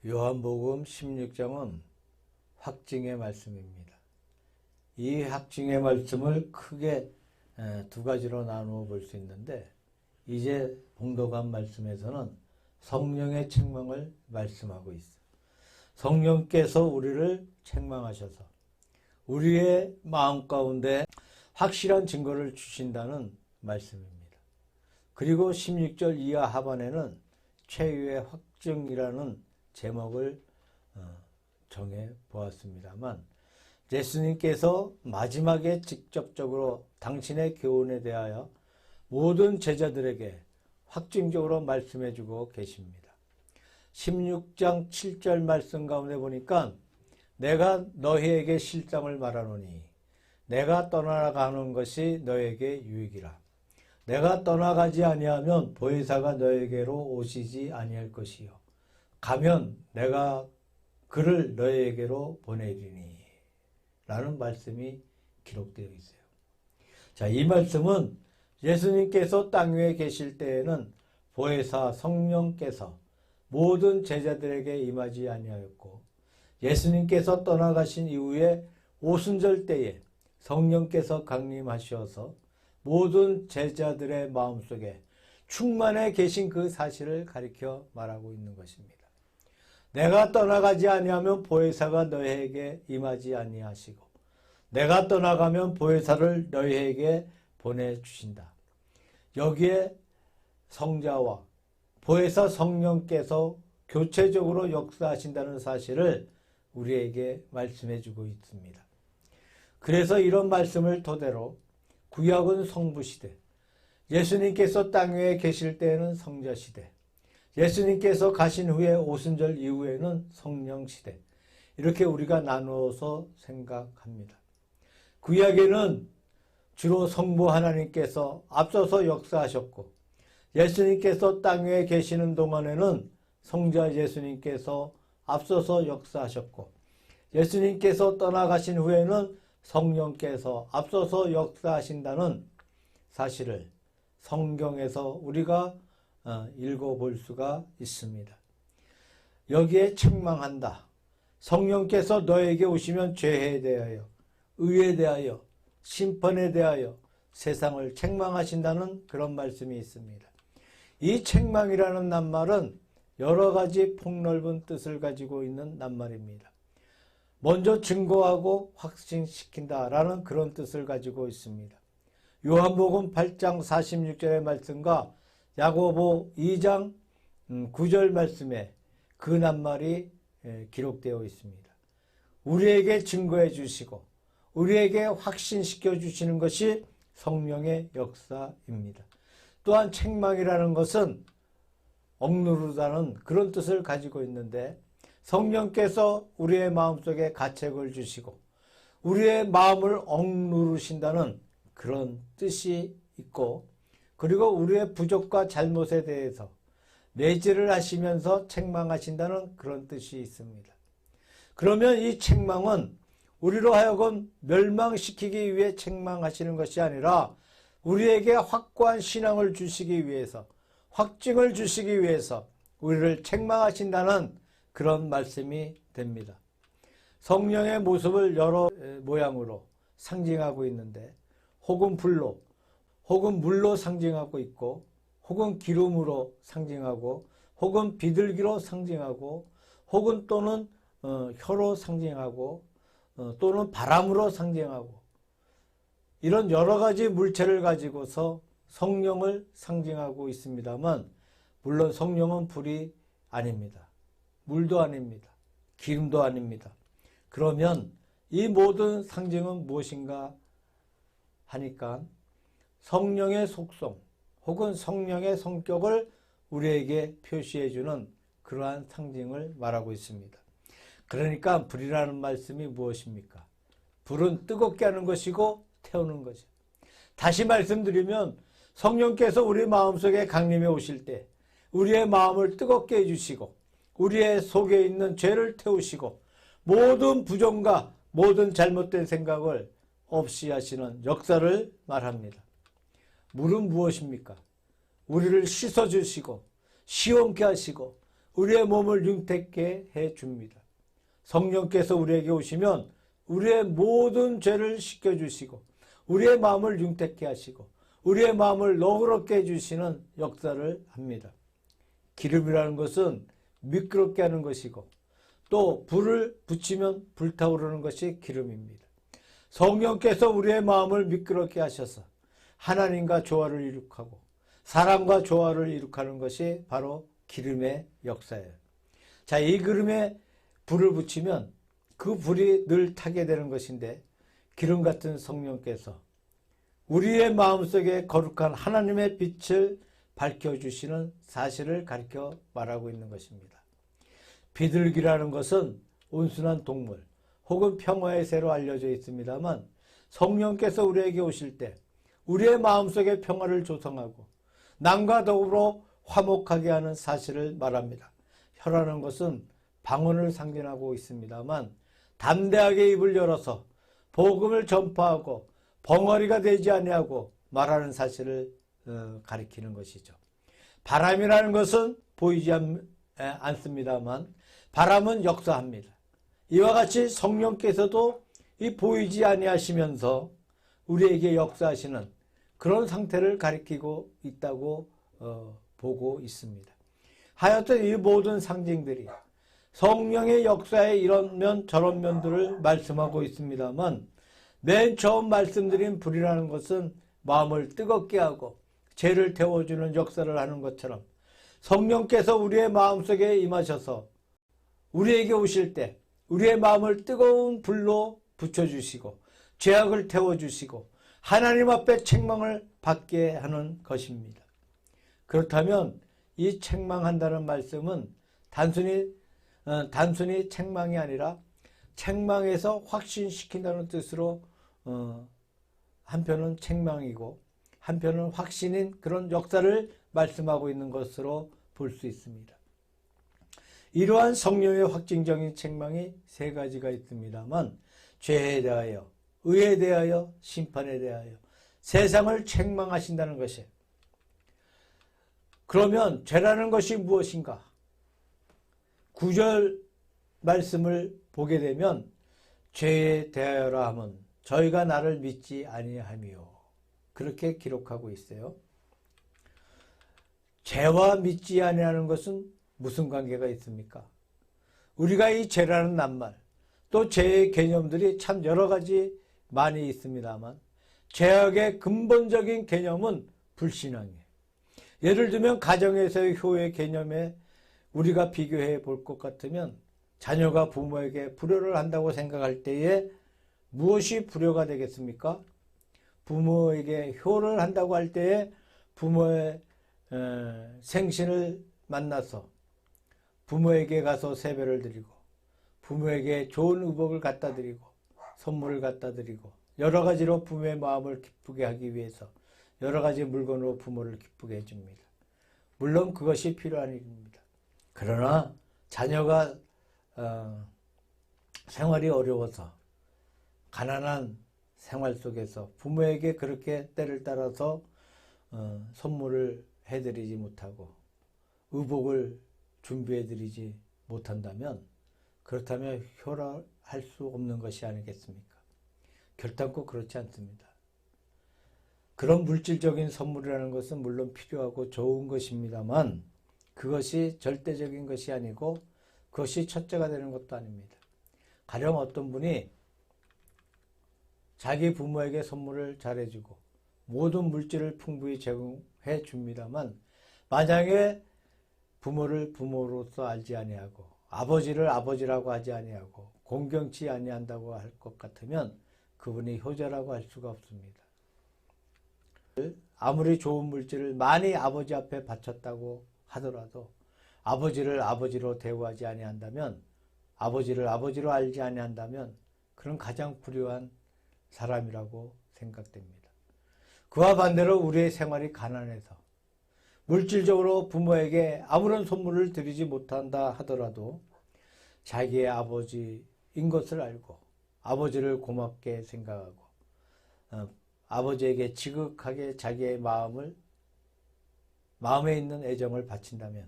요한복음 16장은 확증의 말씀입니다. 이 확증의 말씀을 크게 두 가지로 나누어 볼 수 있는데, 이제 봉독한 말씀에서는 성령의 책망을 말씀하고 있어요. 성령께서 우리를 책망하셔서 우리의 마음 가운데 확실한 증거를 주신다는 말씀입니다. 그리고 16절 이하 하반에는 최후의 확증이라는 제목을 정해 보았습니다만, 예수님께서 마지막에 직접적으로 당신의 교훈에 대하여 모든 제자들에게 확증적으로 말씀해 주고 계십니다. 16장 7절 말씀 가운데 보니까 내가 너희에게 실상을 말하노니 내가 떠나가는 것이 너에게 유익이라. 내가 떠나가지 아니하면 보혜사가 너에게로 오시지 아니할 것이요 가면 내가 그를 너에게로 보내리니 라는 말씀이 기록되어 있어요. 자, 이 말씀은 예수님께서 땅 위에 계실 때에는 보혜사 성령께서 모든 제자들에게 임하지 아니하였고, 예수님께서 떠나가신 이후에 오순절 때에 성령께서 강림하셔서 모든 제자들의 마음속에 충만해 계신 그 사실을 가리켜 말하고 있는 것입니다. 내가 떠나가지 아니하면 보혜사가 너희에게 임하지 아니하시고 내가 떠나가면 보혜사를 너희에게 보내주신다. 여기에 성자와 보혜사 성령께서 교체적으로 역사하신다는 사실을 우리에게 말씀해 주고 있습니다. 그래서 이런 말씀을 토대로 구약은 성부시대, 예수님께서 땅 위에 계실 때에는 성자시대, 예수님께서 가신 후에 오순절 이후에는 성령시대, 이렇게 우리가 나누어서 생각합니다. 구약에는 주로 성부 하나님께서 앞서서 역사하셨고, 예수님께서 땅 위에 계시는 동안에는 성자 예수님께서 앞서서 역사하셨고, 예수님께서 떠나가신 후에는 성령께서 앞서서 역사하신다는 사실을 성경에서 우리가 읽어볼 수가 있습니다. 여기에 책망한다. 성령께서 너에게 오시면 죄에 대하여, 의에 대하여, 심판에 대하여 세상을 책망하신다는 그런 말씀이 있습니다. 이 책망이라는 낱말은 여러 가지 폭넓은 뜻을 가지고 있는 낱말입니다. 먼저 증거하고 확신시킨다라는 그런 뜻을 가지고 있습니다. 요한복음 8장 46절의 말씀과 야고보 2장 9절 말씀에 그 낱말이 기록되어 있습니다. 우리에게 증거해 주시고 우리에게 확신시켜 주시는 것이 성령의 역사입니다. 또한 책망이라는 것은 억누르다는 그런 뜻을 가지고 있는데, 성령께서 우리의 마음속에 가책을 주시고 우리의 마음을 억누르신다는 그런 뜻이 있고, 그리고 우리의 부족과 잘못에 대해서 매질을 하시면서 책망하신다는 그런 뜻이 있습니다. 그러면 이 책망은 우리로 하여금 멸망시키기 위해 책망하시는 것이 아니라 우리에게 확고한 신앙을 주시기 위해서, 확증을 주시기 위해서 우리를 책망하신다는 그런 말씀이 됩니다. 성령의 모습을 여러 모양으로 상징하고 있는데, 혹은 불로, 혹은 물로 상징하고 있고, 혹은 기름으로 상징하고, 혹은 비둘기로 상징하고, 혹은 또는 혀로 상징하고, 또는 바람으로 상징하고, 이런 여러 가지 물체를 가지고서 성령을 상징하고 있습니다만, 물론 성령은 불이 아닙니다. 물도 아닙니다. 기름도 아닙니다. 그러면 이 모든 상징은 무엇인가 하니까 성령의 속성 혹은 성령의 성격을 우리에게 표시해주는 그러한 상징을 말하고 있습니다. 그러니까 불이라는 말씀이 무엇입니까? 불은 뜨겁게 하는 것이고 태우는 거죠. 다시 말씀드리면 성령께서 우리 마음속에 강림해 오실 때 우리의 마음을 뜨겁게 해주시고 우리의 속에 있는 죄를 태우시고 모든 부정과 모든 잘못된 생각을 없이 하시는 역사를 말합니다. 물은 무엇입니까? 우리를 씻어주시고 시원케 하시고 우리의 몸을 윤택게 해줍니다. 성령께서 우리에게 오시면 우리의 모든 죄를 씻겨주시고 우리의 마음을 윤택게 하시고 우리의 마음을 너그럽게 해주시는 역사를 합니다. 기름이라는 것은 미끄럽게 하는 것이고 또 불을 붙이면 불타오르는 것이 기름입니다. 성령께서 우리의 마음을 미끄럽게 하셔서 하나님과 조화를 이룩하고 사람과 조화를 이룩하는 것이 바로 기름의 역사예요. 자, 이 기름에 불을 붙이면 그 불이 늘 타게 되는 것인데 기름 같은 성령께서 우리의 마음속에 거룩한 하나님의 빛을 밝혀주시는 사실을 가르쳐 말하고 있는 것입니다. 비둘기라는 것은 온순한 동물 혹은 평화의 새로 알려져 있습니다만 성령께서 우리에게 오실 때 우리의 마음속에 평화를 조성하고 남과 더불어 화목하게 하는 사실을 말합니다. 혀라는 것은 방언을 상징하고 있습니다만 담대하게 입을 열어서 복음을 전파하고 벙어리가 되지 아니하고 말하는 사실을 가리키는 것이죠. 바람이라는 것은 보이지 않습니다만 바람은 역사합니다. 이와 같이 성령께서도 이 보이지 아니하시면서 우리에게 역사하시는 그런 상태를 가리키고 있다고 보고 있습니다. 하여튼 이 모든 상징들이 성령의 역사에 이런 면 저런 면들을 말씀하고 있습니다만 맨 처음 말씀드린 불이라는 것은 마음을 뜨겁게 하고 죄를 태워주는 역사를 하는 것처럼 성령께서 우리의 마음속에 임하셔서 우리에게 오실 때 우리의 마음을 뜨거운 불로 붙여주시고 죄악을 태워주시고 하나님 앞에 책망을 받게 하는 것입니다. 그렇다면 이 책망한다는 말씀은 단순히 책망이 아니라 책망해서 확신시킨다는 뜻으로 한편은 책망이고 한편은 확신인 그런 역사를 말씀하고 있는 것으로 볼 수 있습니다. 이러한 성령의 확증적인 책망이 세 가지가 있습니다만 죄에 대하여, 의에 대하여, 심판에 대하여 세상을 책망하신다는 것이에요. 그러면 죄라는 것이 무엇인가? 9절 말씀을 보게 되면 죄에 대하여라 하면 저희가 나를 믿지 아니하며 그렇게 기록하고 있어요. 죄와 믿지 아니하는 것은 무슨 관계가 있습니까? 우리가 이 죄라는 낱말 또 죄의 개념들이 참 여러 가지 많이 있습니다만 죄악의 근본적인 개념은 불신앙이에요. 예를 들면 가정에서의 효의 개념에 우리가 비교해 볼 것 같으면 자녀가 부모에게 불효를 한다고 생각할 때에 무엇이 불효가 되겠습니까? 부모에게 효를 한다고 할 때에 부모의 생신을 만나서 부모에게 가서 세배를 드리고 부모에게 좋은 의복을 갖다 드리고 선물을 갖다 드리고 여러 가지로 부모의 마음을 기쁘게 하기 위해서 여러 가지 물건으로 부모를 기쁘게 해줍니다. 물론 그것이 필요한 일입니다. 그러나 자녀가 생활이 어려워서 가난한 생활 속에서 부모에게 그렇게 때를 따라서 선물을 해드리지 못하고 의복을 준비해드리지 못한다면 그렇다면 효랄할 수 없는 것이 아니겠습니까? 결단코 그렇지 않습니다. 그런 물질적인 선물이라는 것은 물론 필요하고 좋은 것입니다만 그것이 절대적인 것이 아니고 그것이 첫째가 되는 것도 아닙니다. 가령 어떤 분이 자기 부모에게 선물을 잘해주고 모든 물질을 풍부히 제공해 줍니다만 만약에 부모를 부모로서 알지 아니하고 아버지를 아버지라고 하지 아니하고 공경치 아니한다고 할 것 같으면 그분이 효자라고 할 수가 없습니다. 아무리 좋은 물질을 많이 아버지 앞에 바쳤다고 하더라도 아버지를 아버지로 대우하지 아니한다면 아버지를 아버지로 알지 아니한다면 그런 가장 불효한 사람이라고 생각됩니다. 그와 반대로 우리의 생활이 가난해서 물질적으로 부모에게 아무런 선물을 드리지 못한다 하더라도 자기의 아버지인 것을 알고 아버지를 고맙게 생각하고 아버지에게 지극하게 자기의 마음에 있는 애정을 바친다면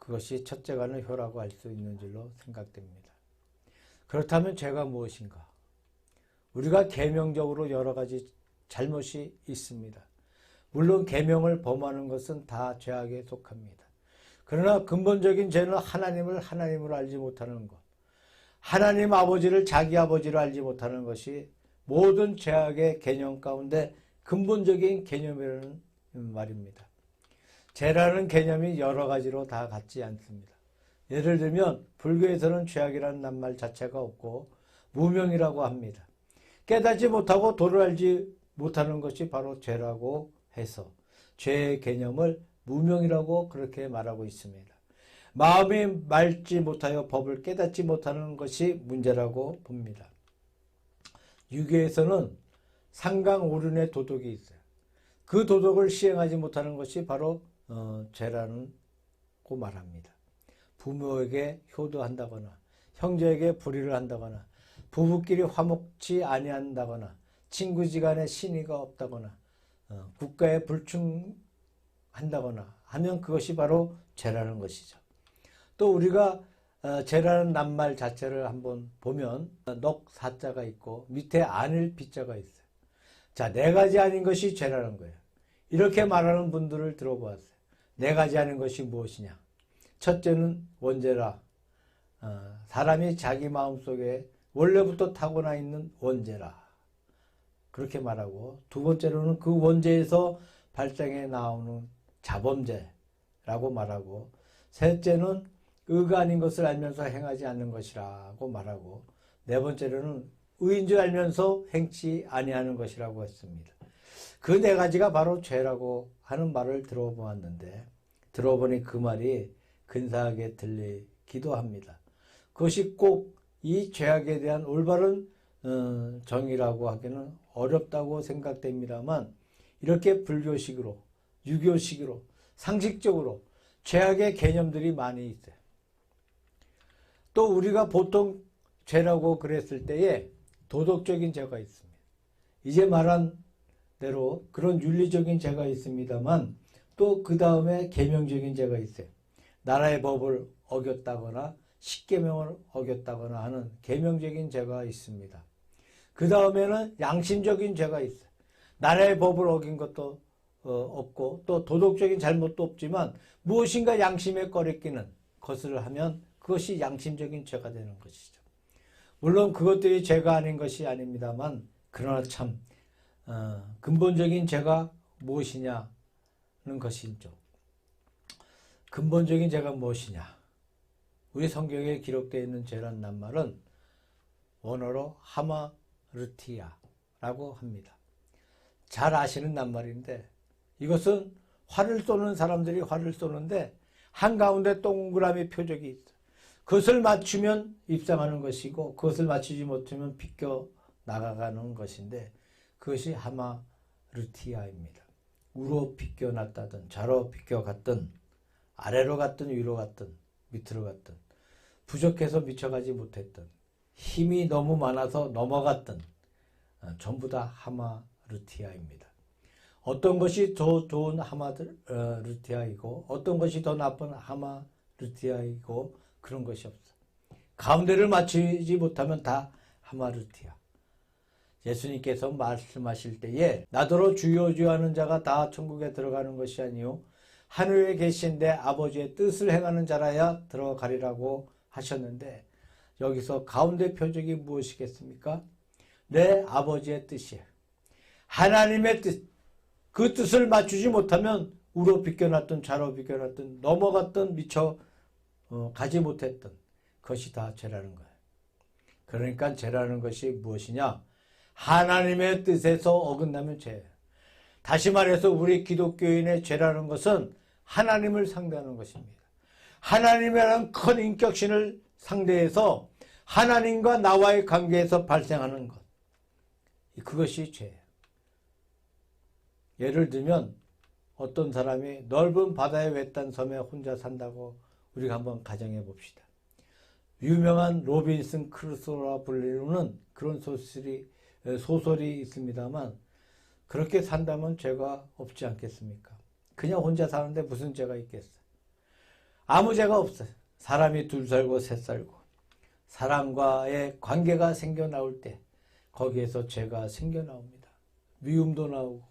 그것이 첫째가는 효라고 할 수 있는 줄로 생각됩니다. 그렇다면 죄가 무엇인가? 우리가 계명적으로 여러 가지 잘못이 있습니다. 물론 계명을 범하는 것은 다 죄악에 속합니다. 그러나 근본적인 죄는 하나님을 하나님으로 알지 못하는 것, 하나님 아버지를 자기 아버지로 알지 못하는 것이 모든 죄악의 개념 가운데 근본적인 개념이라는 말입니다. 죄라는 개념이 여러 가지로 다 같지 않습니다. 예를 들면 불교에서는 죄악이라는 낱말 자체가 없고 무명이라고 합니다. 깨닫지 못하고 도를 알지 못하는 것이 바로 죄라고 해서 죄의 개념을 무명이라고 그렇게 말하고 있습니다. 마음이 맑지 못하여 법을 깨닫지 못하는 것이 문제라고 봅니다. 유교에서는 상강오륜의 도덕이 있어요. 그 도덕을 시행하지 못하는 것이 바로 죄라고 말합니다. 부모에게 효도한다거나 형제에게 불의를 한다거나 부부끼리 화목치 아니한다거나 친구지간에 신의가 없다거나 국가에 불충한다거나 하면 그것이 바로 죄라는 것이죠. 또 우리가 죄라는 낱말 자체를 한번 보면 넉사자가 있고 밑에 아닐 비자가 있어요. 자, 네 가지 아닌 것이 죄라는 거예요. 이렇게 말하는 분들을 들어보았어요. 네 가지 아닌 것이 무엇이냐? 첫째는 원죄라. 사람이 자기 마음속에 원래부터 타고나 있는 원죄라. 그렇게 말하고, 두 번째로는 그 원죄에서 발생해 나오는 자범죄라고 말하고, 셋째는 의가 아닌 것을 알면서 행하지 않는 것이라고 말하고, 네 번째로는 의인 줄 알면서 행치 아니하는 것이라고 했습니다. 그 네 가지가 바로 죄라고 하는 말을 들어보았는데, 들어보니 그 말이 근사하게 들리기도 합니다. 그것이 꼭 이 죄악에 대한 올바른 정의라고 하기는 어렵다고 생각됩니다만, 이렇게 불교식으로, 유교식으로, 상식적으로 죄악의 개념들이 많이 있어요. 또 우리가 보통 죄라고 그랬을 때에 도덕적인 죄가 있습니다. 이제 말한 대로 그런 윤리적인 죄가 있습니다만, 또 그 다음에 계명적인 죄가 있어요. 나라의 법을 어겼다거나 십계명을 어겼다거나 하는 계명적인 죄가 있습니다. 그 다음에는 양심적인 죄가 있어요. 나라의 법을 어긴 것도 없고 또 도덕적인 잘못도 없지만 무엇인가 양심에 꺼리끼는 것을 하면 그것이 양심적인 죄가 되는 것이죠. 물론 그것들이 죄가 아닌 것이 아닙니다만, 그러나 참 근본적인 죄가 무엇이냐는 것이죠. 근본적인 죄가 무엇이냐? 우리 성경에 기록되어 있는 죄란 낱말은 원어로 하마르티아라고 합니다. 잘 아시는 낱말인데, 이것은 활을 쏘는 사람들이 활을 쏘는데 한가운데 동그라미 표적이 있어요. 그것을 맞추면 입상하는 것이고 그것을 맞추지 못하면 비껴 나가가는 것인데, 그것이 하마르티아입니다. 우로 비껴났다든 좌로 비껴갔든 아래로 갔든 위로 갔든 밑으로 갔든 부족해서 미쳐가지 못했든 힘이 너무 많아서 넘어갔든 전부 다 하마르티아입니다. 어떤 것이 더 좋은 하마르티아이고 어떤 것이 더 나쁜 하마르티아이고 그런 것이 없어. 가운데를 맞추지 못하면 다 하마르티아. 예수님께서 말씀하실 때에 나더러 주여 주여 하는 자가 다 천국에 들어가는 것이 아니요 하늘에 계신 내 아버지의 뜻을 행하는 자라야 들어가리라고 하셨는데, 여기서 가운데 표적이 무엇이겠습니까? 내 아버지의 뜻이에요. 하나님의 뜻. 그 뜻을 맞추지 못하면 우로 비껴났든 좌로 비껴났든 넘어갔든 미쳐 가지 못했던 그것이 다 죄라는 거예요. 그러니까 죄라는 것이 무엇이냐? 하나님의 뜻에서 어긋나면 죄예요. 다시 말해서 우리 기독교인의 죄라는 것은 하나님을 상대하는 것입니다. 하나님이라는 큰 인격신을 상대해서 하나님과 나와의 관계에서 발생하는 것. 그것이 죄예요. 예를 들면 어떤 사람이 넓은 바다의 외딴 섬에 혼자 산다고 우리가 한번 가정해 봅시다. 유명한 로빈슨 크루소라 불리는 그런 소설이 있습니다만, 그렇게 산다면 죄가 없지 않겠습니까? 그냥 혼자 사는데 무슨 죄가 있겠어요? 아무 죄가 없어요. 사람이 둘 살고 셋 살고 사람과의 관계가 생겨나올 때 거기에서 죄가 생겨나옵니다. 미움도 나오고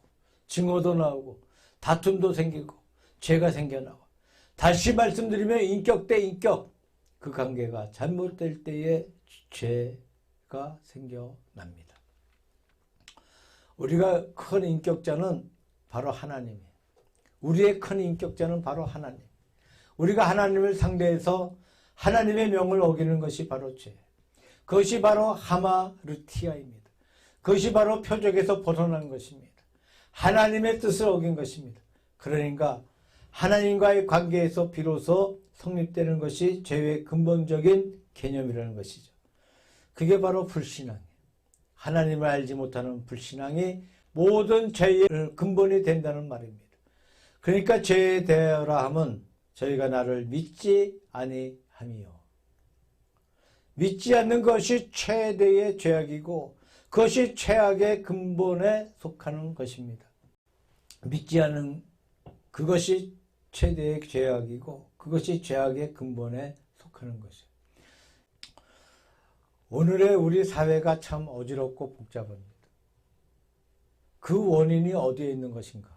증오도 나오고 다툼도 생기고 죄가 생겨나와. 다시 말씀드리면 인격 대 인격, 그 관계가 잘못될 때에 죄가 생겨납니다. 우리가 큰 인격자는 바로 하나님이에요. 우리의 큰 인격자는 바로 하나님. 우리가 하나님을 상대해서 하나님의 명을 어기는 것이 바로 죄. 그것이 바로 하마르티아입니다. 그것이 바로 표적에서 벗어난 것입니다. 하나님의 뜻을 어긴 것입니다. 그러니까 하나님과의 관계에서 비로소 성립되는 것이 죄의 근본적인 개념이라는 것이죠. 그게 바로 불신앙이에요. 하나님을 알지 못하는 불신앙이 모든 죄의 근본이 된다는 말입니다. 그러니까 죄에 대하라 함은 저희가 나를 믿지 아니함이요. 믿지 않는 것이 최대의 죄악이고 그것이 죄악의 근본에 속하는 것입니다. 믿지 않는 그것이 최대의 죄악이고 그것이 죄악의 근본에 속하는 것이에요. 오늘의 우리 사회가 참 어지럽고 복잡합니다. 그 원인이 어디에 있는 것인가?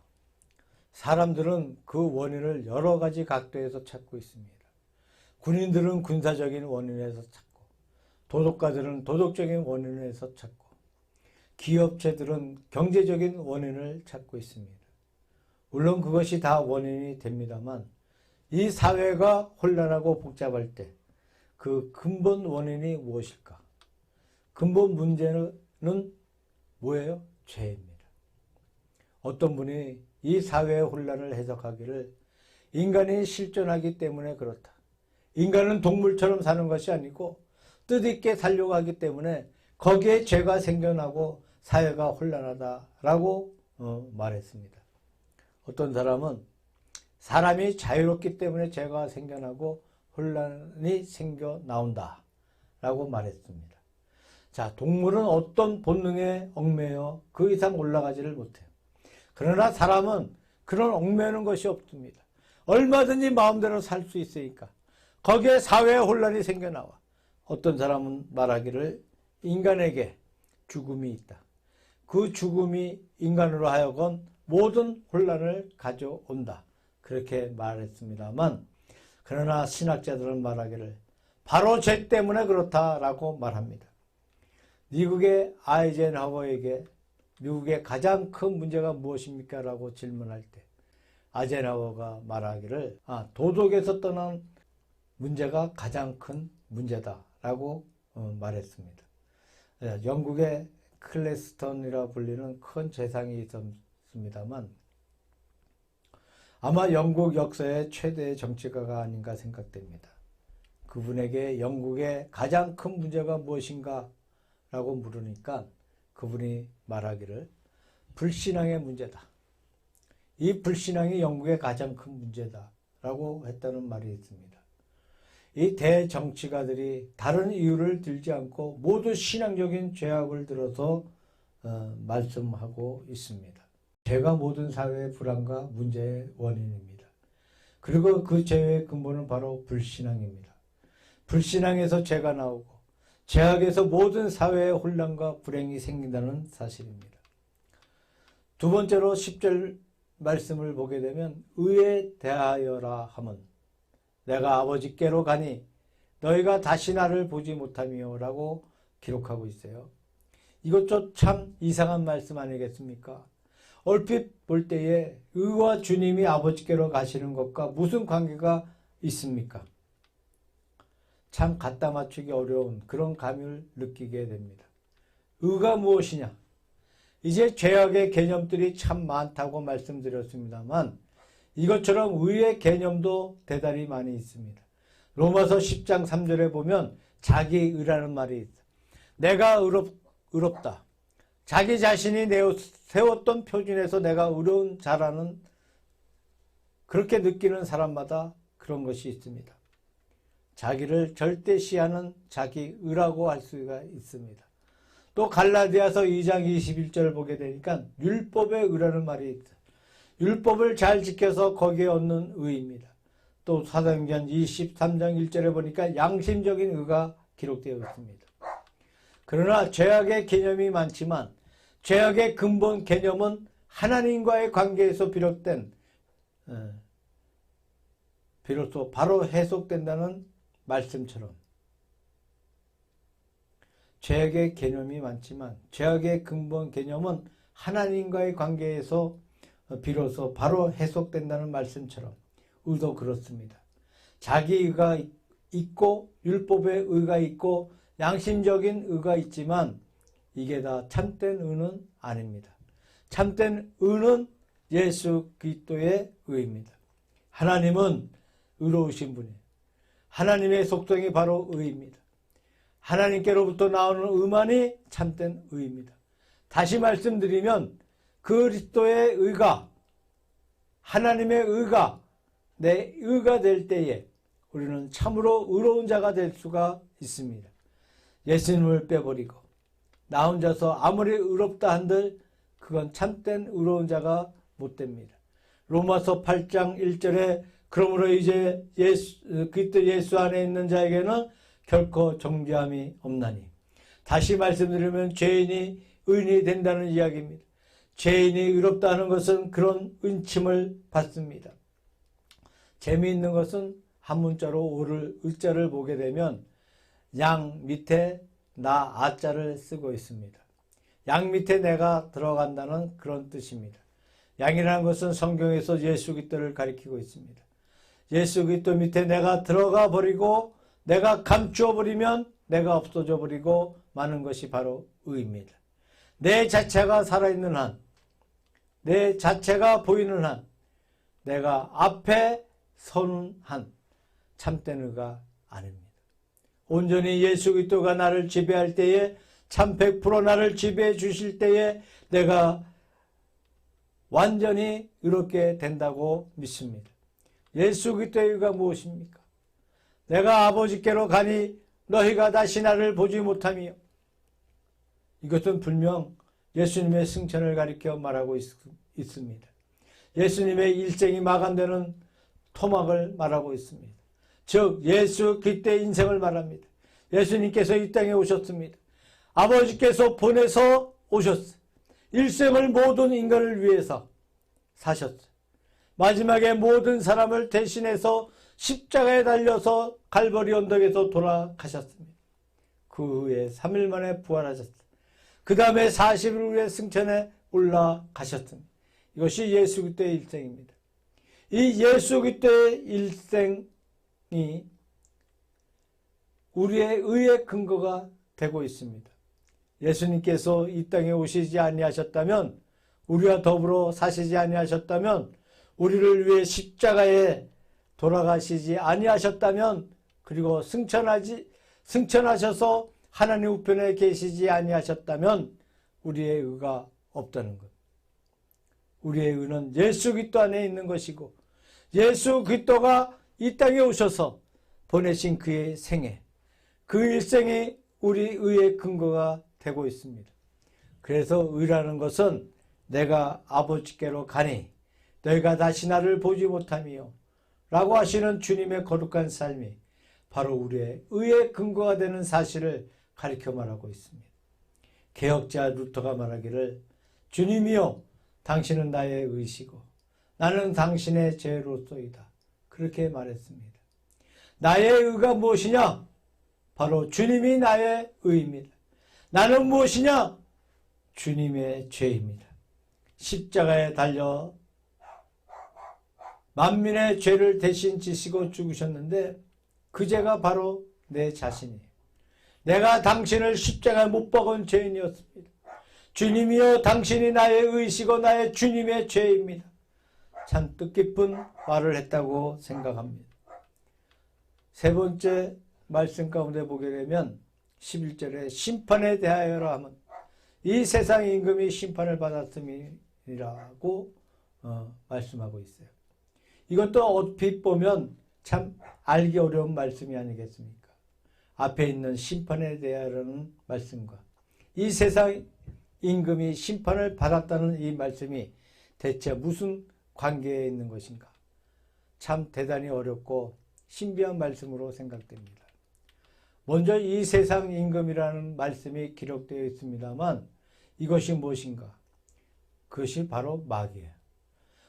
사람들은 그 원인을 여러 가지 각도에서 찾고 있습니다. 군인들은 군사적인 원인에서 찾고, 도덕가들은 도덕적인 원인에서 찾고, 기업체들은 경제적인 원인을 찾고 있습니다. 물론 그것이 다 원인이 됩니다만 이 사회가 혼란하고 복잡할 때 그 근본 원인이 무엇일까? 근본 문제는 뭐예요? 죄입니다. 어떤 분이 이 사회의 혼란을 해석하기를 인간이 실존하기 때문에 그렇다. 인간은 동물처럼 사는 것이 아니고 뜻있게 살려고 하기 때문에 거기에 죄가 생겨나고 사회가 혼란하다라고 말했습니다. 어떤 사람은 사람이 자유롭기 때문에 죄가 생겨나고 혼란이 생겨나온다 라고 말했습니다. 자, 동물은 어떤 본능에 얽매여 그 이상 올라가지를 못해요. 그러나 사람은 그런 얽매는 것이 없습니다. 얼마든지 마음대로 살 수 있으니까 거기에 사회의 혼란이 생겨나와. 어떤 사람은 말하기를 인간에게 죽음이 있다. 그 죽음이 인간으로 하여금 모든 혼란을 가져온다. 그렇게 말했습니다만 그러나 신학자들은 말하기를 바로 죄 때문에 그렇다라고 말합니다. 미국의 아이젠하워에게 미국의 가장 큰 문제가 무엇입니까? 라고 질문할 때 아이젠하워가 말하기를 도덕에서 떠난 문제가 가장 큰 문제다라고 말했습니다. 영국의 클래스턴이라 불리는 큰 재상이 있었습니다만 아마 영국 역사의 최대의 정치가가 아닌가 생각됩니다. 그분에게 영국의 가장 큰 문제가 무엇인가 라고 물으니까 그분이 말하기를 불신앙의 문제다. 이 불신앙이 영국의 가장 큰 문제다 라고 했다는 말이 있습니다. 이 대정치가들이 다른 이유를 들지 않고 모두 신앙적인 죄악을 들어서 말씀하고 있습니다. 죄가 모든 사회의 불안과 문제의 원인입니다. 그리고 그 죄의 근본은 바로 불신앙입니다. 불신앙에서 죄가 나오고 죄악에서 모든 사회의 혼란과 불행이 생긴다는 사실입니다. 두 번째로 10절 말씀을 보게 되면 의에 대하여라 함은 내가 아버지께로 가니 너희가 다시 나를 보지 못하며 라고 기록하고 있어요. 이것도 참 이상한 말씀 아니겠습니까? 얼핏 볼 때에 의와 주님이 아버지께로 가시는 것과 무슨 관계가 있습니까? 참 갖다 맞추기 어려운 그런 감을 느끼게 됩니다. 의가 무엇이냐? 이제 죄악의 개념들이 참 많다고 말씀드렸습니다만 이것처럼 의의 개념도 대단히 많이 있습니다. 로마서 10장 3절에 보면 자기의라는 말이 있어요. 내가 의롭다. 자기 자신이 세웠던 표준에서 내가 의로운 자라는 그렇게 느끼는 사람마다 그런 것이 있습니다. 자기를 절대시하는 자기의라고 할 수가 있습니다. 또 갈라디아서 2장 21절 보게 되니까 율법의 의라는 말이 있어요. 율법을 잘 지켜서 거기에 얻는 의입니다. 또 사도행전 23장 1절에 보니까 양심적인 의가 기록되어 있습니다. 그러나 죄악의 개념이 많지만 죄악의 근본 개념은 하나님과의 관계에서 비로소 바로 해석된다는 말씀처럼 죄악의 개념이 많지만 죄악의 근본 개념은 하나님과의 관계에서 비로소 바로 해석된다는 말씀처럼 의도 그렇습니다. 자기 의가 있고 율법의 의가 있고 양심적인 의가 있지만 이게 다 참된 의는 아닙니다. 참된 의는 예수 그리스도의 의입니다. 하나님은 의로우신 분이에요. 하나님의 속성이 바로 의입니다. 하나님께로부터 나오는 의만이 참된 의입니다. 다시 말씀드리면 그리스도의 의가 하나님의 의가 내 의가 될 때에 우리는 참으로 의로운 자가 될 수가 있습니다. 예수님을 빼버리고 나 혼자서 아무리 의롭다 한들 그건 참된 의로운 자가 못 됩니다. 로마서 8장 1절에 그러므로 이제 그리스도 예수 안에 있는 자에게는 결코 정죄함이 없나니. 다시 말씀드리면 죄인이 의인이 된다는 이야기입니다. 죄인이 의롭다 하는 것은 그런 은침을 받습니다. 재미있는 것은 한 문자로 오를 의자를 보게 되면 양 밑에 나 아자를 쓰고 있습니다. 양 밑에 내가 들어간다는 그런 뜻입니다. 양이라는 것은 성경에서 예수 그리스도를 가리키고 있습니다. 예수 그리스도 밑에 내가 들어가 버리고 내가 감추어 버리면 내가 없어져 버리고 마는 것이 바로 의입니다. 내 자체가 살아있는 한, 내 자체가 보이는 한, 내가 앞에 서는 한 참된 의가 아닙니다. 온전히 예수 그리스도가 나를 지배할 때에 참 100% 나를 지배해 주실 때에 내가 완전히 이렇게 된다고 믿습니다. 예수 그리스도의 의가 무엇입니까? 내가 아버지께로 가니 너희가 다시 나를 보지 못하며. 이것은 분명 예수님의 승천을 가리켜 말하고 있습니다. 예수님의 일생이 마감되는 토막을 말하고 있습니다. 즉 예수 그리스도의 인생을 말합니다. 예수님께서 이 땅에 오셨습니다. 아버지께서 보내서 오셨어요. 일생을 모든 인간을 위해서 사셨어요. 마지막에 모든 사람을 대신해서 십자가에 달려서 갈보리 언덕에서 돌아가셨습니다. 그 후에 3일 만에 부활하셨어요. 그 다음에 40일 후에 승천에 올라가셨습니다. 이것이 예수 그리스도의 일생입니다. 이 예수 그리스도의 일생이 우리의 의의 근거가 되고 있습니다. 예수님께서 이 땅에 오시지 아니하셨다면, 우리와 더불어 사시지 아니하셨다면, 우리를 위해 십자가에 돌아가시지 아니하셨다면, 그리고 승천하셔서 하나님 우편에 계시지 아니하셨다면 우리의 의가 없다는 것. 우리의 의는 예수 그리스도 안에 있는 것이고, 예수 그리스도가 이 땅에 오셔서 보내신 그의 생애, 그 일생이 우리 의의 근거가 되고 있습니다. 그래서 의라는 것은 내가 아버지께로 가니 너희가 다시 나를 보지 못하며 라고 하시는 주님의 거룩한 삶이 바로 우리의 의의 근거가 되는 사실을 가리켜 말하고 있습니다. 개혁자 루터가 말하기를 주님이여 당신은 나의 의시고 나는 당신의 죄로소이다. 그렇게 말했습니다. 나의 의가 무엇이냐? 바로 주님이 나의 의입니다. 나는 무엇이냐? 주님의 죄입니다. 십자가에 달려 만민의 죄를 대신 지시고 죽으셨는데 그 죄가 바로 내 자신이에요. 내가 당신을 십자가에 못 박은 죄인이었습니다. 주님이여 당신이 나의 의시고 나의 주님의 죄입니다. 참 뜻깊은 말을 했다고 생각합니다. 세 번째 말씀 가운데 보게 되면 11절에 심판에 대하여라 하면 이 세상 임금이 심판을 받았음이라고 말씀하고 있어요. 이것도 얼핏 보면 참 알기 어려운 말씀이 아니겠습니까? 앞에 있는 심판에 대하여라는 말씀과 이 세상 임금이 심판을 받았다는 이 말씀이 대체 무슨 관계에 있는 것인가? 참 대단히 어렵고 신비한 말씀으로 생각됩니다. 먼저 이 세상 임금이라는 말씀이 기록되어 있습니다만 이것이 무엇인가? 그것이 바로 마귀예요.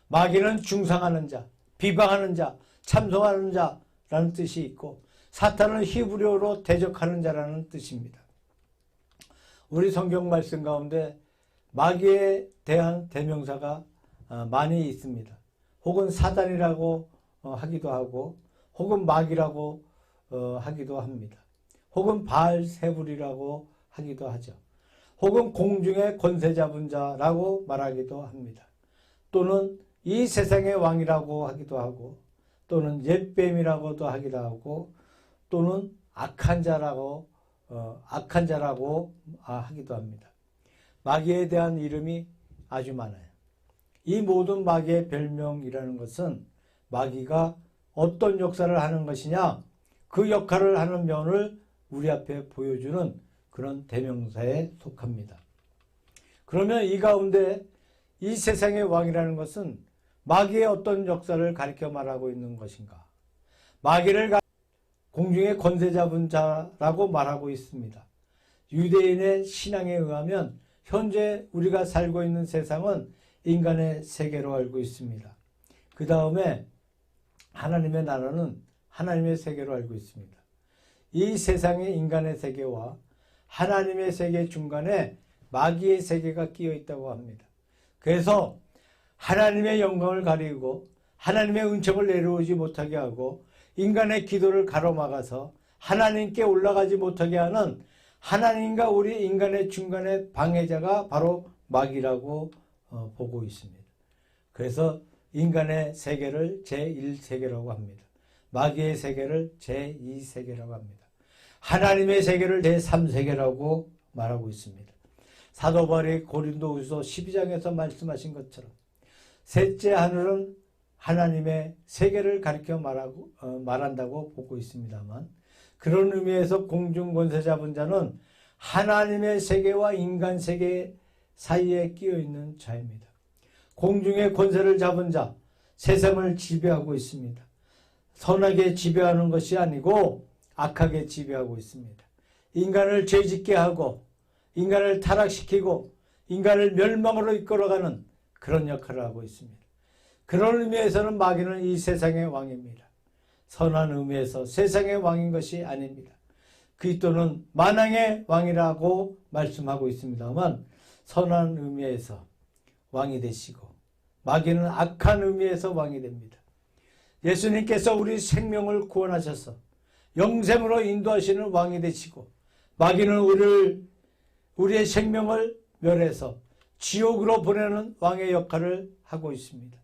마귀는 중상하는 자, 비방하는 자, 참소하는 자라는 뜻이 있고 사탄은 히브리어로 대적하는 자라는 뜻입니다. 우리 성경 말씀 가운데 마귀에 대한 대명사가 많이 있습니다. 혹은 사단이라고 하기도 하고 혹은 마귀라고 하기도 합니다. 혹은 바알세불이라고 하기도 하죠. 혹은 공중의 권세 잡은 자라고 말하기도 합니다. 또는 이 세상의 왕이라고 하기도 하고 또는 옛뱀이라고도 하기도 하고 또는 악한 자라고 하기도 합니다. 마귀에 대한 이름이 아주 많아요. 이 모든 마귀의 별명이라는 것은 마귀가 어떤 역사를 하는 것이냐 그 역할을 하는 면을 우리 앞에 보여주는 그런 대명사에 속합니다. 그러면 이 가운데 이 세상의 왕이라는 것은 마귀의 어떤 역사를 가리켜 말하고 있는 것인가? 마귀를 공중의 권세 잡은 자라고 말하고 있습니다. 유대인의 신앙에 의하면 현재 우리가 살고 있는 세상은 인간의 세계로 알고 있습니다. 그 다음에 하나님의 나라는 하나님의 세계로 알고 있습니다. 이 세상의 인간의 세계와 하나님의 세계 중간에 마귀의 세계가 끼어 있다고 합니다. 그래서 하나님의 영광을 가리고 하나님의 은총을 내려오지 못하게 하고 인간의 기도를 가로막아서 하나님께 올라가지 못하게 하는 하나님과 우리 인간의 중간의 방해자가 바로 마귀라고 보고 있습니다. 그래서 인간의 세계를 제1세계라고 합니다. 마귀의 세계를 제2세계라고 합니다. 하나님의 세계를 제3세계라고 말하고 있습니다. 사도 바울이 고린도후서 12장에서 말씀하신 것처럼 셋째 하늘은 하나님의 세계를 가리켜 말한다고 보고 있습니다만 그런 의미에서 공중 권세 잡은 자는 하나님의 세계와 인간 세계 사이에 끼어 있는 자입니다. 공중의 권세를 잡은 자, 세상을 지배하고 있습니다. 선하게 지배하는 것이 아니고 악하게 지배하고 있습니다. 인간을 죄짓게 하고 인간을 타락시키고 인간을 멸망으로 이끌어가는 그런 역할을 하고 있습니다. 그런 의미에서는 마귀는 이 세상의 왕입니다. 선한 의미에서 세상의 왕인 것이 아닙니다. 그리스도는 만왕의 왕이라고 말씀하고 있습니다만 선한 의미에서 왕이 되시고 마귀는 악한 의미에서 왕이 됩니다. 예수님께서 우리 생명을 구원하셔서 영생으로 인도하시는 왕이 되시고 마귀는 우리의 생명을 멸해서 지옥으로 보내는 왕의 역할을 하고 있습니다.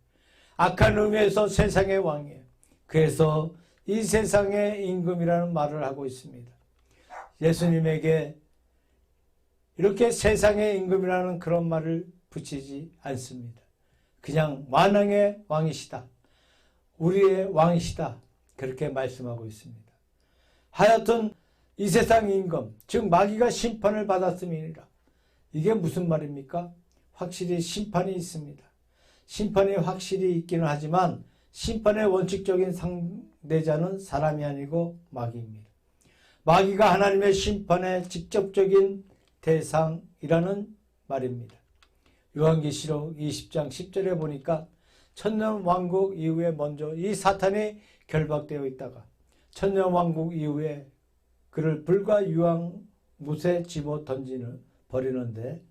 악한 의미에서 세상의 왕이에요. 그래서 이 세상의 임금이라는 말을 하고 있습니다. 예수님에게 이렇게 세상의 임금이라는 그런 말을 붙이지 않습니다. 그냥 만왕의 왕이시다. 우리의 왕이시다. 그렇게 말씀하고 있습니다. 하여튼 이 세상 임금, 즉 마귀가 심판을 받았음이니라. 이게 무슨 말입니까? 확실히 심판이 있습니다. 심판이 확실히 있기는 하지만 심판의 원칙적인 상대자는 사람이 아니고 마귀입니다. 마귀가 하나님의 심판의 직접적인 대상이라는 말입니다. 요한계시록 20장 10절에 보니까 천년왕국 이후에 먼저 이 사탄이 결박되어 있다가 천년왕국 이후에 그를 불과 유황못에 집어 버리는데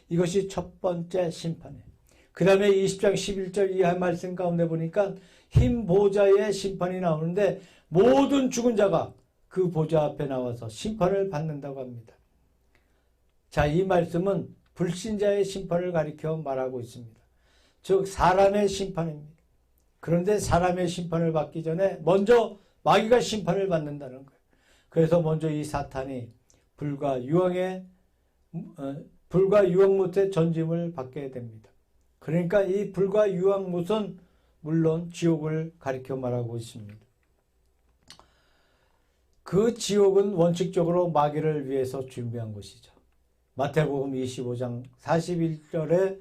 이것이 첫 번째 심판이에요. 그 다음에 20장 11절 이하 말씀 가운데 보니까 흰 보좌의 심판이 나오는데 모든 죽은 자가 그 보좌 앞에 나와서 심판을 받는다고 합니다. 자, 이 말씀은 불신자의 심판을 가리켜 말하고 있습니다. 즉 사람의 심판입니다. 그런데 사람의 심판을 받기 전에 먼저 마귀가 심판을 받는다는 거예요. 그래서 먼저 이 사탄이 불과 유황못에 전짐을 받게 됩니다. 그러니까 이 불과 유황못은 물론 지옥을 가리켜 말하고 있습니다. 그 지옥은 원칙적으로 마귀를 위해서 준비한 곳이죠. 마태복음 25장 41절에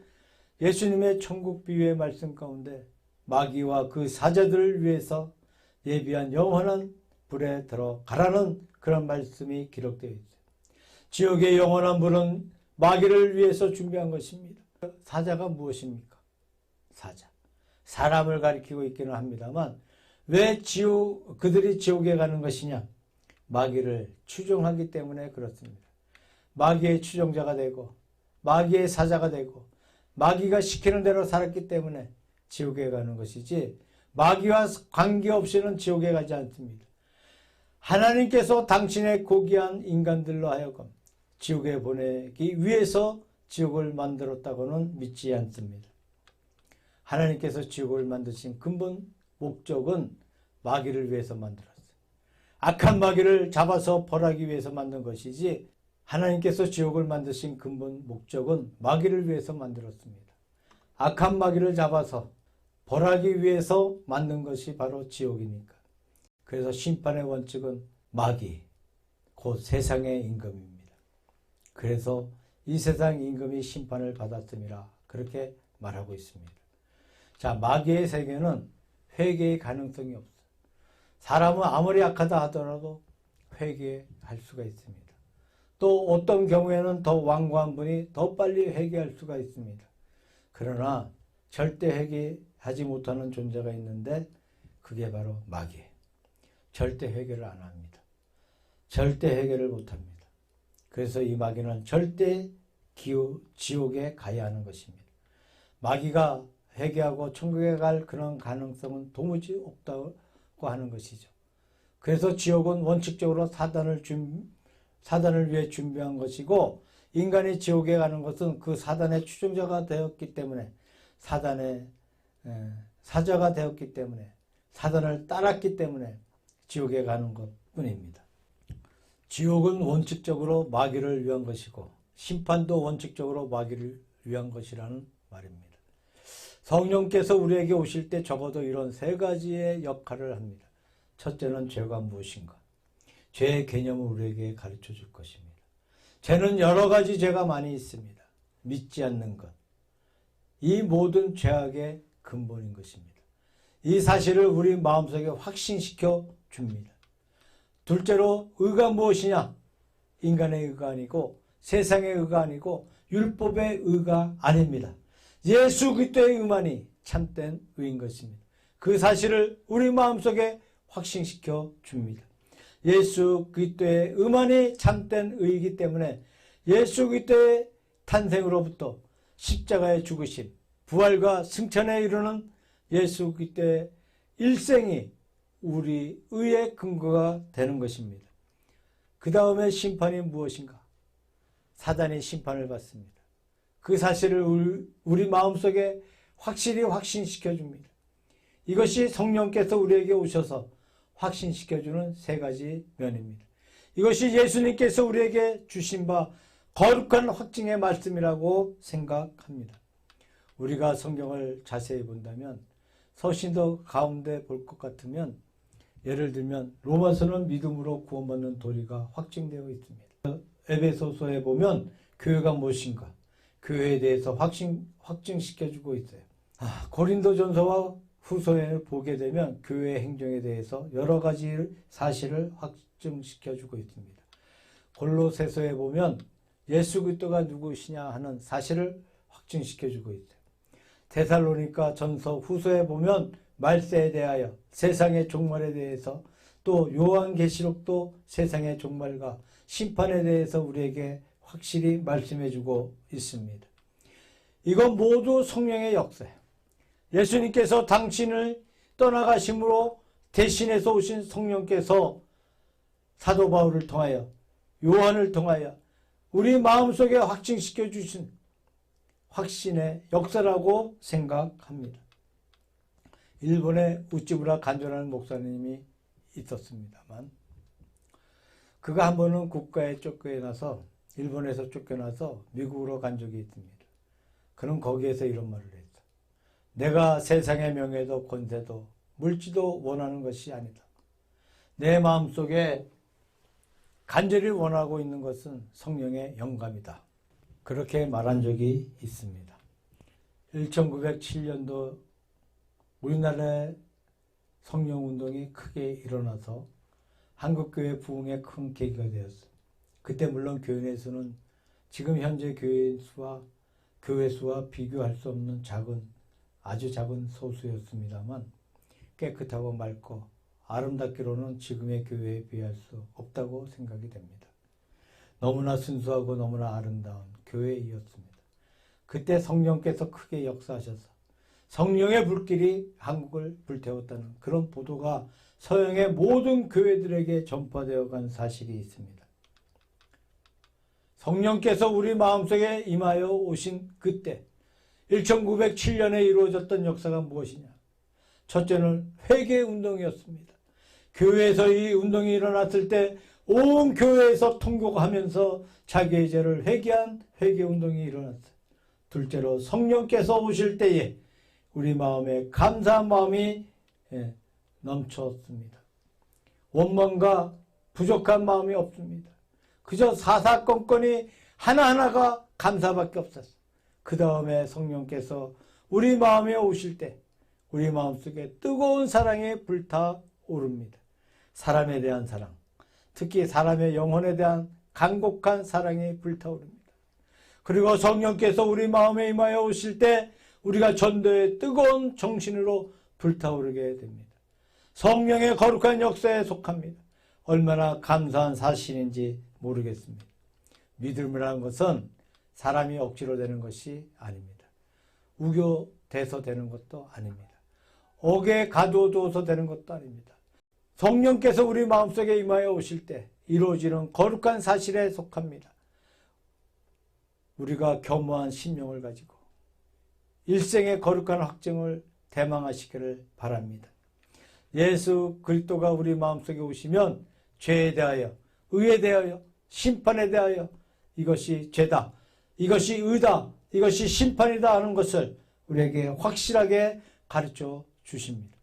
예수님의 천국 비유의 말씀 가운데 마귀와 그 사자들을 위해서 예비한 영원한 불에 들어가라는 그런 말씀이 기록되어 있어요. 지옥의 영원한 불은 마귀를 위해서 준비한 것입니다. 사자가 무엇입니까? 사자. 사람을 가리키고 있기는 합니다만 왜 그들이 지옥에 가는 것이냐? 마귀를 추종하기 때문에 그렇습니다. 마귀의 추종자가 되고 마귀의 사자가 되고 마귀가 시키는 대로 살았기 때문에 지옥에 가는 것이지 마귀와 관계없이는 지옥에 가지 않습니다. 하나님께서 당신의 고귀한 인간들로 하여금 지옥에 보내기 위해서 지옥을 만들었다고는 믿지 않습니다. 하나님께서 지옥을 만드신 근본 목적은 마귀를 위해서 만들었어요. 악한 마귀를 잡아서 벌하기 위해서 만든 것이지 하나님께서 지옥을 만드신 근본 목적은 마귀를 위해서 만들었습니다. 악한 마귀를 잡아서 벌하기 위해서 만든 것이 바로 지옥이니까. 그래서 심판의 원칙은 마귀, 곧 세상의 임금입니다. 그래서 이 세상 임금이 심판을 받았음이라 그렇게 말하고 있습니다. 자, 마귀의 세계는 회개의 가능성이 없어요. 사람은 아무리 악하다 하더라도 회개할 수가 있습니다. 또 어떤 경우에는 더 완고한 분이 더 빨리 회개할 수가 있습니다. 그러나 절대 회개하지 못하는 존재가 있는데 그게 바로 마귀예요. 절대 회개를 안 합니다. 절대 회개를 못합니다. 그래서 이 마귀는 절대 지옥에 가야 하는 것입니다. 마귀가 회개하고 천국에 갈 그런 가능성은 도무지 없다고 하는 것이죠. 그래서 지옥은 원칙적으로 사단을 위해 준비한 것이고 인간이 지옥에 가는 것은 그 사단의 추종자가 되었기 때문에 사단의 사자가 되었기 때문에 사단을 따랐기 때문에 지옥에 가는 것뿐입니다. 지옥은 원칙적으로 마귀를 위한 것이고 심판도 원칙적으로 마귀를 위한 것이라는 말입니다. 성령께서 우리에게 오실 때 적어도 이런 세 가지의 역할을 합니다. 첫째는 죄가 무엇인가? 죄의 개념을 우리에게 가르쳐 줄 것입니다. 죄는 여러 가지 죄가 많이 있습니다. 믿지 않는 것. 이 모든 죄악의 근본인 것입니다. 이 사실을 우리 마음속에 확신시켜 줍니다. 둘째로 의가 무엇이냐? 인간의 의가 아니고 세상의 의가 아니고 율법의 의가 아닙니다. 예수 그리스도의 의만이 참된 의인 것입니다. 그 사실을 우리 마음속에 확신시켜 줍니다. 예수 그리스도의 의만이 참된 의이기 때문에 예수 그리스도의 탄생으로부터 십자가의 죽으심, 부활과 승천에 이르는 예수 그리스도의 일생이 우리 의의 근거가 되는 것입니다. 그 다음에 심판이 무엇인가? 사단이 심판을 받습니다. 그 사실을 우리 마음속에 확실히 확신시켜 줍니다. 이것이 성령께서 우리에게 오셔서 확신시켜주는 세 가지 면입니다. 이것이 예수님께서 우리에게 주신 바 거룩한 확증의 말씀이라고 생각합니다. 우리가 성경을 자세히 본다면 서신도 가운데 볼 것 같으면 예를 들면 로마서는 믿음으로 구원받는 도리가 확증되어 있습니다. 에베소서에 보면 교회가 무엇인가? 교회에 대해서 확증시켜주고 있어요. 고린도전서와 후서에 보게 되면 교회의 행정에 대해서 여러 가지 사실을 확증시켜주고 있습니다. 골로새서에 보면 예수 그리스도가 누구시냐 하는 사실을 확증시켜주고 있어요. 데살로니가 전서 후서에 보면 말세에 대하여 세상의 종말에 대해서 또 요한계시록도 세상의 종말과 심판에 대해서 우리에게 확실히 말씀해주고 있습니다. 이건 모두 성령의 역사예요. 예수님께서 당신을 떠나가심으로 대신해서 오신 성령께서 사도 바울을 통하여 요한을 통하여 우리 마음속에 확증시켜 주신 확신의 역사라고 생각합니다. 일본에 우찌무라 간조라는 목사님이 있었습니다만 그가 한 번은 국가에 쫓겨나서 일본에서 쫓겨나서 미국으로 간 적이 있습니다. 그는 거기에서 이런 말을 했어. 내가 세상의 명예도 권세도 물질도 원하는 것이 아니다. 내 마음속에 간절히 원하고 있는 것은 성령의 영감이다. 그렇게 말한 적이 있습니다. 1907년도 우리나라에 성령운동이 크게 일어나서 한국교회 부흥에 큰 계기가 되었어요. 그때 물론 교회 내에서는 지금 현재 교회 수와 비교할 수 없는 아주 작은 소수였습니다만 깨끗하고 맑고 아름답기로는 지금의 교회에 비할 수 없다고 생각이 됩니다. 너무나 순수하고 너무나 아름다운 교회이었습니다. 그때 성령께서 크게 역사하셔서 성령의 불길이 한국을 불태웠다는 그런 보도가 서양의 모든 교회들에게 전파되어 간 사실이 있습니다. 성령께서 우리 마음속에 임하여 오신 그때 1907년에 이루어졌던 역사가 무엇이냐? 첫째는 회개운동이었습니다. 교회에서 이 운동이 일어났을 때 온 교회에서 통곡하면서 자기의 죄를 회개한 회개운동이 일어났어요. 둘째로 성령께서 오실 때에 우리 마음에 감사한 마음이 넘쳤습니다. 원망과 부족한 마음이 없습니다. 그저 사사건건이 하나하나가 감사밖에 없었어요. 그 다음에 성령께서 우리 마음에 오실 때 우리 마음속에 뜨거운 사랑이 불타오릅니다. 사람에 대한 사랑, 특히 사람의 영혼에 대한 간곡한 사랑이 불타오릅니다. 그리고 성령께서 우리 마음에 임하여 오실 때 우리가 전도의 뜨거운 정신으로 불타오르게 됩니다. 성령의 거룩한 역사에 속합니다. 얼마나 감사한 사실인지 모르겠습니다. 믿음이라는 것은 사람이 억지로 되는 것이 아닙니다. 우겨대서 되는 것도 아닙니다. 옥에 가둬두어서 되는 것도 아닙니다. 성령께서 우리 마음속에 임하여 오실 때 이루어지는 거룩한 사실에 속합니다. 우리가 겸허한 심령을 가지고 일생의 거룩한 확증을 대망하시기를 바랍니다. 예수 그리스도가 우리 마음속에 오시면 죄에 대하여, 의에 대하여, 심판에 대하여 이것이 죄다, 이것이 의다, 이것이 심판이다 하는 것을 우리에게 확실하게 가르쳐 주십니다.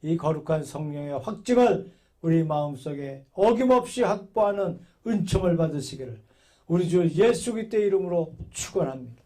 이 거룩한 성령의 확증을 우리 마음속에 어김없이 확보하는 은총을 받으시기를 우리 주 예수 그리스도의 이름으로 축원합니다.